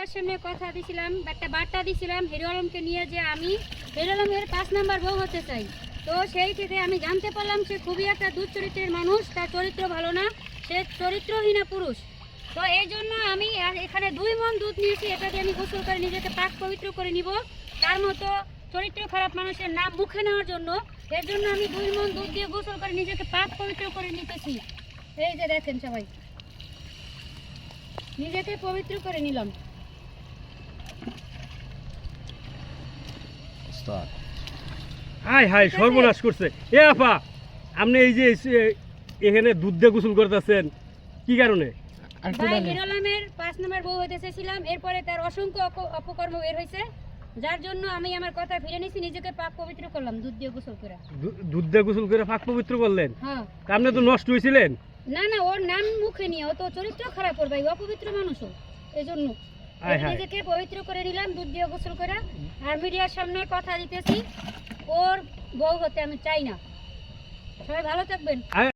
মিডিয়ার সামনে কথা দিছিলাম, একটা বার্তা দিছিলাম হিরো আলমকে নিয়ে যে আমি হিরো আলমের 5 নাম্বার বউ হতে চাই। তো সেই থেকে আমি জানতে পারলাম সে খুবই একটা দুশ্চরিত্রের মানুষ, তার চরিত্র ভালো না, সে চরিত্রহীনা পুরুষ। তো এই জন্য আমি এখানে 2 মণ দুধ নিয়েছি, এটা দিয়ে আমি গোসল করে নিজেকে পাক পবিত্র করে নিব। তার মতো চরিত্র খারাপ মানুষের নাম মুখে নেওয়ার জন্য, এর জন্য আমি 2 মণ দুধ দিয়ে গোসল করে নিজেকে পাক পবিত্র করে নিতেছি। এই যে দেখেন সবাই, নিজেকে পবিত্র করে নিলাম। হাই হাই সর্বনাশ করছে এ আপা, আপনি এই যে এখানে দুধ দিয়ে গোসল করতেছেন কি কারণে? ভাই হিরো আলমের 5 নাম্বার বউ হতে চেয়েছিলাম, এরপরে তার অসংখ্য অপকর্ম বের হয়েছে, যার জন্য আমি আমার কথা ফিরে নিয়েছি, নিজেকে পাক পবিত্র করলাম দুধ দিয়ে গোসল করে। দুধ দিয়ে গোসল করে পাক পবিত্র করলেন? হ্যাঁ। তা আপনি তো নষ্ট হয়েছিলেন। না না, ওর নাম মুখে নিয়ে, ও তো চরিত্র খারাপ, ওর ভাই অপবিত্র মানুষও, এই জন্য নিজেকে পবিত্র করে নিলাম দুধ দিয়ে গোসল করে। আর মিডিয়ার সামনে কথা দিতেছি, ওর বউ হতে আমি চাই না। সবাই ভালো থাকবেন।